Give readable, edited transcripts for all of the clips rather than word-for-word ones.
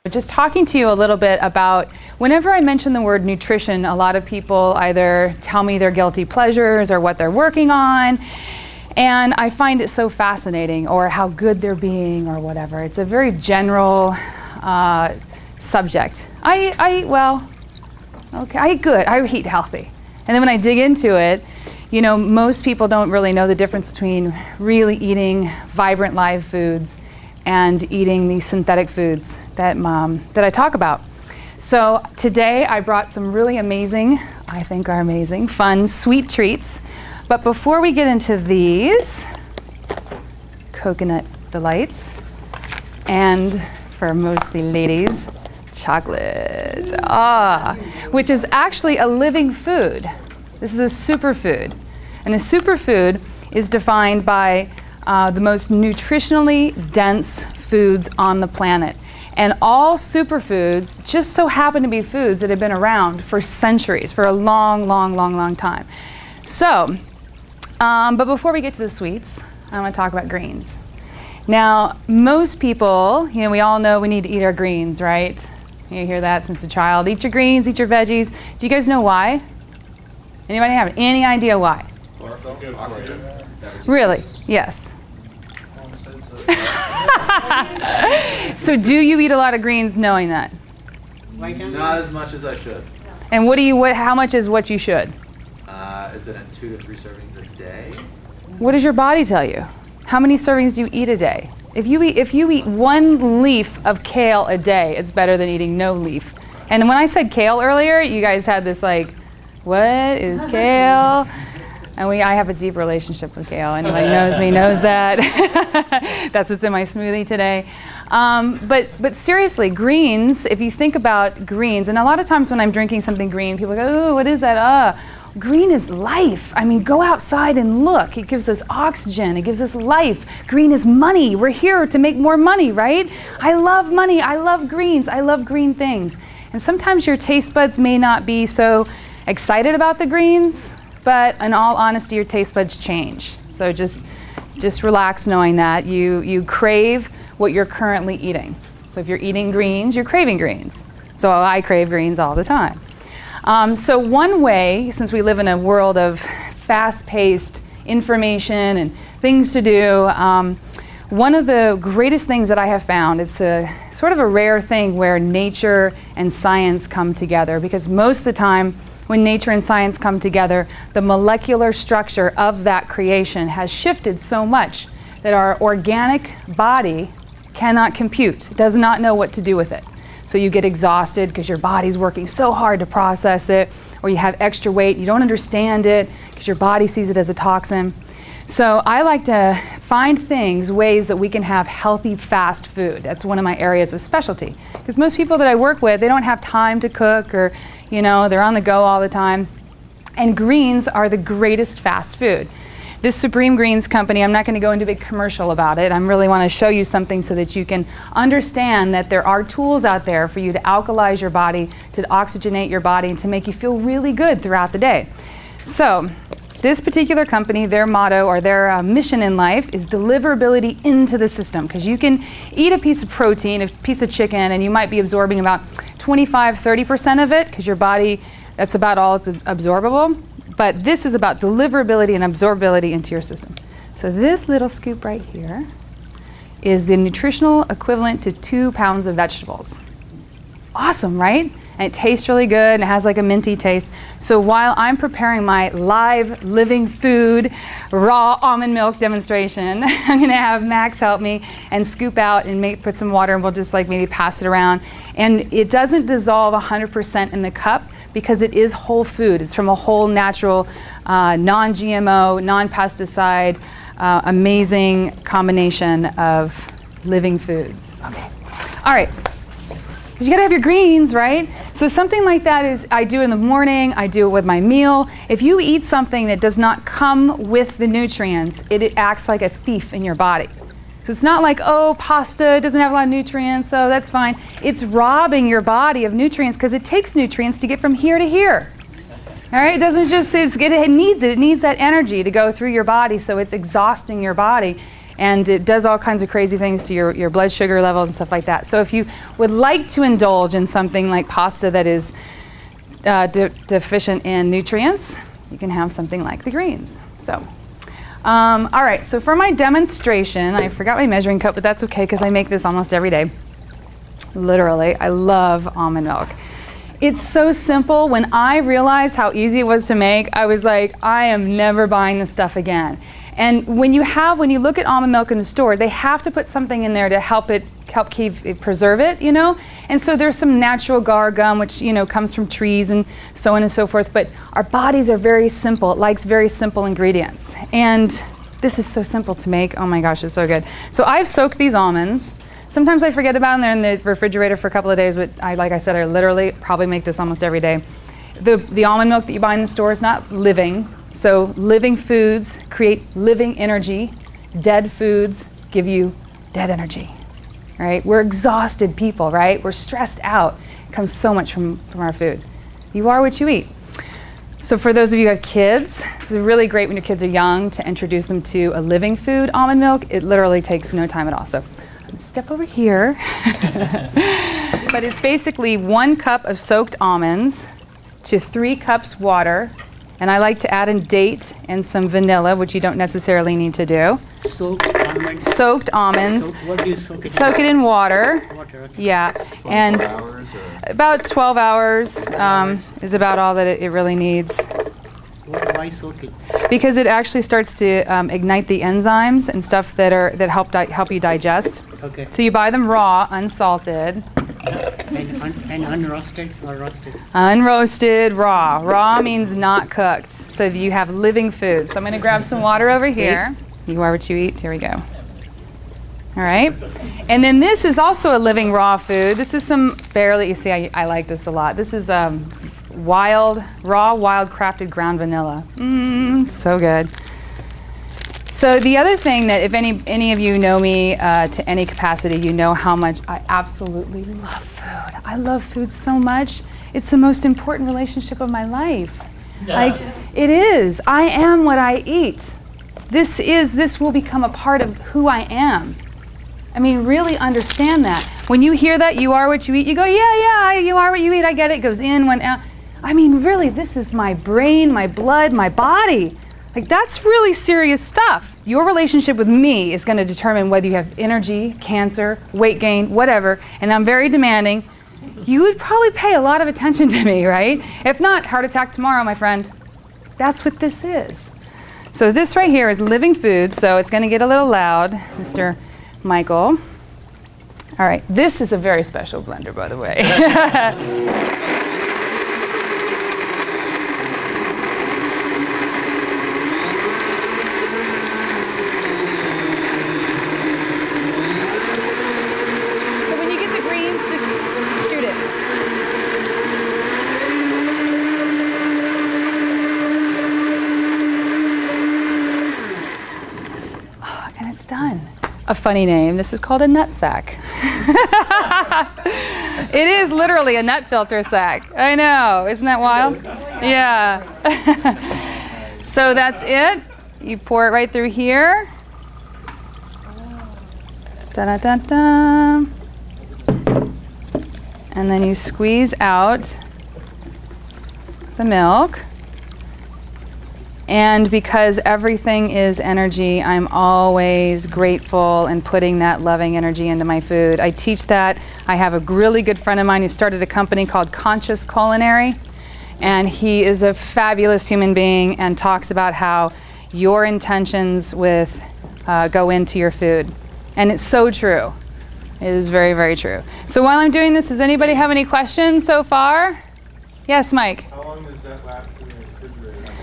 Just talking to you a little bit about, whenever I mention the word nutrition, a lot of people either tell me their guilty pleasures or what they're working on, and I find it so fascinating, or how good they're being or whatever. It's a very general subject. Well, okay, I eat good, I eat healthy. And then when I dig into it, you know, most people don't really know the difference between really eating vibrant live foods and eating these synthetic foods that I talk about. So today I brought some really amazing, I think are amazing, fun, sweet treats. But before we get into these, coconut delights, and for mostly ladies, chocolate, which is actually a living food. This is a superfood. And a superfood is defined by the most nutritionally dense foods on the planet. And all superfoods just so happen to be foods that have been around for centuries, for a long, long, long, long time. So, but before we get to the sweets, I want to talk about greens. Now, most people, you know, we all know we need to eat our greens, right? You hear that since a child. Eat your greens, eat your veggies. Do you guys know why? Anybody have any idea why? Really? Yes. So do you eat a lot of greens knowing that? Not as much as I should. And how much is what you should? Is it at 2 to 3 servings a day? What does your body tell you? How many servings do you eat a day? If you eat 1 leaf of kale a day, it's better than eating no leaf. And when I said kale earlier, you guys had this like, what is kale? And I have a deep relationship with kale. Anybody knows me knows that. That's what's in my smoothie today. But seriously, greens, if you think about greens, and a lot of times when I'm drinking something green, people go, oh, what is that? Green is life. I mean, go outside and look. It gives us oxygen. It gives us life. Green is money. We're here to make more money, right? I love money. I love greens. I love green things. And sometimes your taste buds may not be so excited about the greens, but in all honesty, your taste buds change. So just relax knowing that. You crave what you're currently eating. So if you're eating greens, you're craving greens. So I crave greens all the time. So one way, since we live in a world of fast-paced information and things to do, one of the greatest things that I have found, it's a sort of a rare thing where nature and science come together, because most of the time when nature and science come together, the molecular structure of that creation has shifted so much that our organic body cannot compute, does not know what to do with it. So you get exhausted because your body's working so hard to process it, or you have extra weight, you don't understand it because your body sees it as a toxin. So I like to find ways that we can have healthy, fast food. That's one of my areas of specialty. Because most people that I work with, they don't have time to cook, or you know, they're on the go all the time. And greens are the greatest fast food. This Supreme Greens company, I'm not going to go into a big commercial about it. I really want to show you something so that you can understand that there are tools out there for you to alkalize your body, to oxygenate your body, and to make you feel really good throughout the day. So this particular company, their motto or their mission in life is deliverability into the system, because you can eat a piece of protein, a piece of chicken, and you might be absorbing about 25–30% of it, because your body, that's about all it's absorbable. But this is about deliverability and absorbability into your system. So this little scoop right here is the nutritional equivalent to 2 pounds of vegetables. Awesome, right? And it tastes really good, and it has like a minty taste. So while I'm preparing my live, living food, raw almond milk demonstration, I'm gonna have Max help me and scoop out and put some water, and we'll just like maybe pass it around. And it doesn't dissolve 100% in the cup, because it is whole food. It's from a whole natural, non-GMO, non-pesticide, amazing combination of living foods. Okay, all right. You gotta have your greens, right? So something like that is, I do it in the morning, I do it with my meal. If you eat something that does not come with the nutrients, it acts like a thief in your body. So it's not like, oh, pasta doesn't have a lot of nutrients, so that's fine. It's robbing your body of nutrients, because it takes nutrients to get from here to here. All right, it doesn't just, it needs that energy to go through your body, so it's exhausting your body. And it does all kinds of crazy things to your blood sugar levels and stuff like that. So if you would like to indulge in something like pasta that is deficient in nutrients, you can have something like the greens. So, all right, so for my demonstration, I forgot my measuring cup, but that's okay because I make this almost every day. Literally, I love almond milk. It's so simple. When I realized how easy it was to make, I was like, I am never buying this stuff again. And when you look at almond milk in the store, they have to put something in there to help preserve it, you know? And so there's some natural agar gum, which, you know, comes from trees and so on and so forth. But our bodies are very simple. It likes very simple ingredients. And this is so simple to make. Oh my gosh, it's so good. So I've soaked these almonds. Sometimes I forget about them. They're in the refrigerator for a couple of days, but like I said, I literally probably make this almost every day. The almond milk that you buy in the store is not living. So living foods create living energy. Dead foods give you dead energy, right? We're exhausted people, right? We're stressed out. It comes so much from our food. You are what you eat. So for those of you who have kids, this is really great when your kids are young to introduce them to a living food, almond milk. It literally takes no time at all. So I'm gonna step over here. But it's basically 1 cup of soaked almonds to 3 cups water. And I like to add a date and some vanilla, which you don't necessarily need to do. Soaked almonds. Soaked almonds. What do you soak it? Soak it in water. Water, okay. Yeah. 24 And hours or? about 12 hours is about all that it really needs. Why soak it? Because it actually starts to ignite the enzymes and stuff that help you digest. Okay. So you buy them raw, unsalted. And unroasted or roasted? Unroasted, raw. Raw means not cooked. So that you have living food. So I'm going to grab some water over here. You are what you eat. Here we go. All right. And then this is also a living raw food. This is some barley. You see, I like this a lot. This is raw, wild crafted ground vanilla. So good. So the other thing that if any of you know me to any capacity, you know how much I absolutely love food. I love food so much. It's the most important relationship of my life. Like, it is. I am what I eat. This will become a part of who I am. I mean, really understand that. When you hear that, you are what you eat, you go, yeah, you are what you eat. I get it. It goes in, went out. I mean, really, this is my brain, my blood, my body. Like, that's really serious stuff. Your relationship with me is going to determine whether you have energy, cancer, weight gain, whatever, and I'm very demanding. You would probably pay a lot of attention to me, right? If not, heart attack tomorrow, my friend. That's what this is. So this right here is living food, so it's going to get a little loud, Mr. Michael. All right, this is a very special blender, by the way. Done. A funny name. This is called a nut sack. It is literally a nut filter sack. I know. Isn't that wild? Yeah. So that's it. You pour it right through here. Da-da-da-da. And then you squeeze out the milk. And because everything is energy, I'm always grateful and putting that loving energy into my food. I teach that. I have a really good friend of mine who started a company called Conscious Culinary. And he is a fabulous human being and talks about how your intentions go into your food. And it's so true. It is very, very true. So while I'm doing this, does anybody have any questions so far? Yes, Mike? How long does that last in the refrigerator?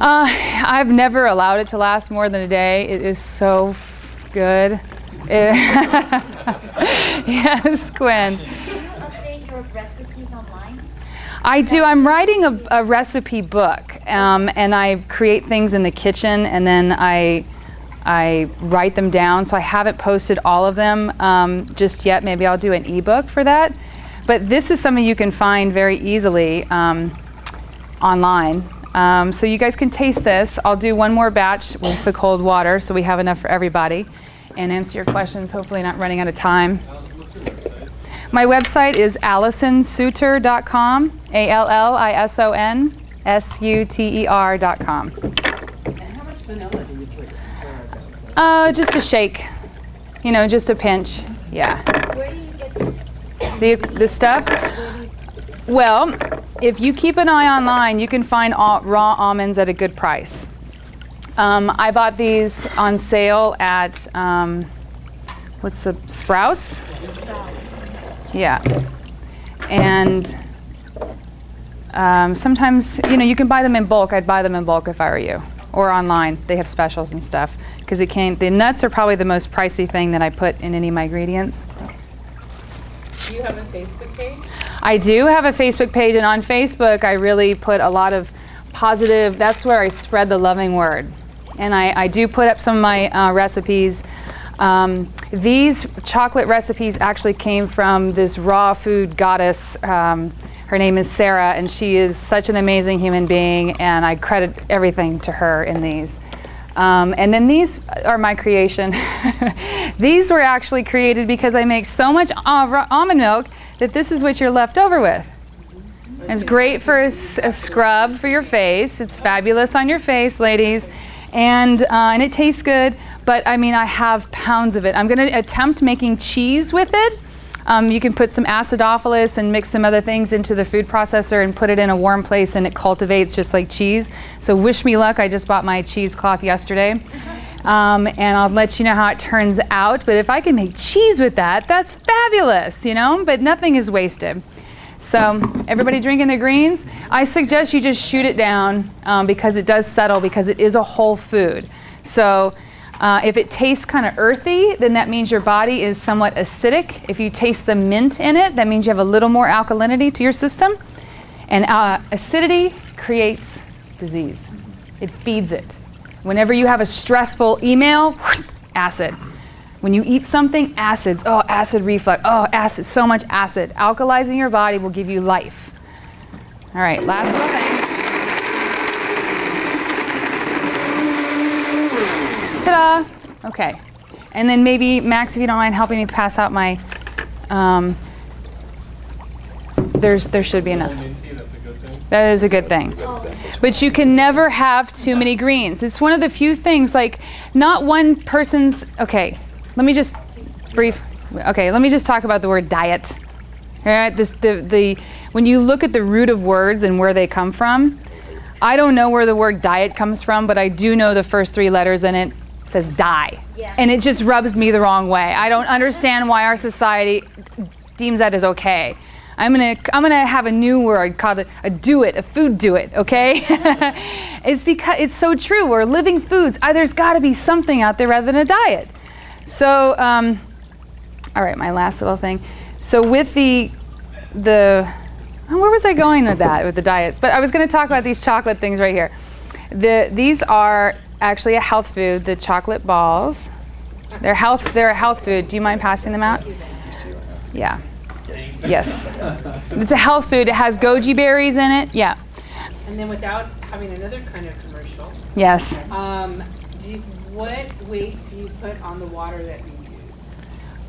I've never allowed it to last more than a day. It is so good. Yes, Quinn. Do you update your recipes online? I do. I'm writing a recipe book, and I create things in the kitchen, and then I write them down. So I haven't posted all of them just yet. Maybe I'll do an ebook for that. But this is something you can find very easily online. So you guys can taste this. I'll do one more batch with the cold water so we have enough for everybody and answer your questions, hopefully not running out of time. My website is AllisonSuter.com, ALLISONSUTER.com. And how much vanilla do you put? Just a shake, you know, just a pinch, yeah. Where do you get this? The stuff? Well, if you keep an eye online, you can find raw almonds at a good price. I bought these on sale at, what's the, Sprouts? Yeah. And sometimes, you know, you can buy them in bulk. I'd buy them in bulk if I were you. Or online. They have specials and stuff. Because the nuts are probably the most pricey thing that I put in any of my ingredients. Do you have a Facebook page? I do have a Facebook page, and on Facebook I really put a lot of positive, that's where I spread the loving word. And I do put up some of my recipes. These chocolate recipes actually came from this raw food goddess. Her name is Sarah, and she is such an amazing human being, and I credit everything to her in these. And then these are my creation. These were actually created because I make so much almond milk that this is what you're left over with. It's great for a scrub for your face. It's fabulous on your face, ladies. And it tastes good, but I mean, I have pounds of it. I'm going to attempt making cheese with it. You can put some acidophilus and mix some other things into the food processor and put it in a warm place, and it cultivates just like cheese. So wish me luck. I just bought my cheesecloth yesterday. And I'll let you know how it turns out. But if I can make cheese with that, that's fabulous, you know? But nothing is wasted. So everybody drinking their greens? I suggest you just shoot it down because it does settle, because it is a whole food. So if it tastes kind of earthy, then that means your body is somewhat acidic. If you taste the mint in it, that means you have a little more alkalinity to your system. And acidity creates disease. It feeds it. Whenever you have a stressful email, acid. When you eat something, acids. Oh, acid reflux. Oh, acid, so much acid. Alkalizing your body will give you life. All right, last little thing. Ta-da! Okay. And then maybe, Max, if you don't mind helping me pass out my, there should be enough. That is a good thing. But you can never have too many greens. It's one of the few things, like, not one person's, okay, let me just let me just talk about the word diet. All right, when you look at the root of words and where they come from, I don't know where the word diet comes from, but I do know the first 3 letters in it says die. Yeah. And it just rubs me the wrong way. I don't understand why our society deems that as okay. I'm gonna have a new word called a do-it, a food do-it, okay? It's because it's so true. We're living foods. There's got to be something out there rather than a diet. So, all right, my last little thing. So with where was I going with that, with the diets? But I was going to talk about these chocolate things right here. These are actually a health food, the chocolate balls. They're a health food. Do you mind passing them out? Yeah. Yes. It's a health food. It has goji berries in it. Yeah. And then without having another kind of commercial. Yes. What weight do you put on the water that you use?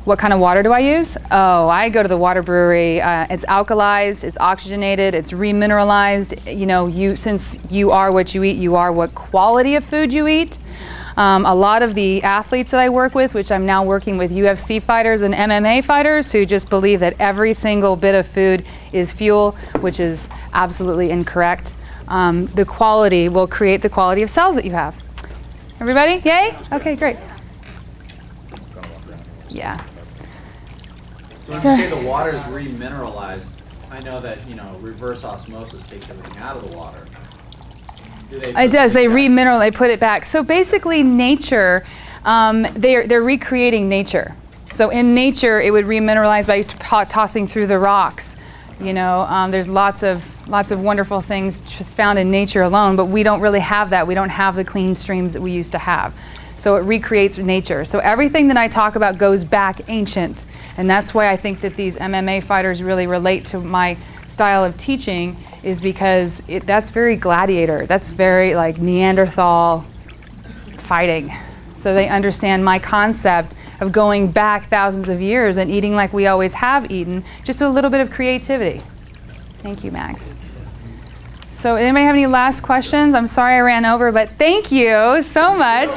What kind of water do I use? Oh, I go to the water brewery. It's alkalized, it's oxygenated, it's remineralized. You know, since you are what you eat, you are what quality of food you eat. A lot of the athletes that I work with, which I'm now working with UFC fighters and MMA fighters who just believe that every single bit of food is fuel, which is absolutely incorrect. The quality will create the quality of cells that you have. Everybody, yay? Okay, great. Yeah. So when you say the water is remineralized, I know that, you know, reverse osmosis takes everything out of the water. It does. They remineral. They put it back. So basically, nature, they're recreating nature. So in nature, it would remineralize by tossing through the rocks. You know, there's lots of wonderful things just found in nature alone, but we don't really have that. We don't have the clean streams that we used to have. So it recreates nature. So everything that I talk about goes back ancient, and that's why I think that these MMA fighters really relate to my style of teaching, is because that's very gladiator. That's very like Neanderthal fighting. So they understand my concept of going back thousands of years and eating like we always have eaten, just a little bit of creativity. Thank you, Max. So anybody have any last questions? I'm sorry I ran over, but thank you so much.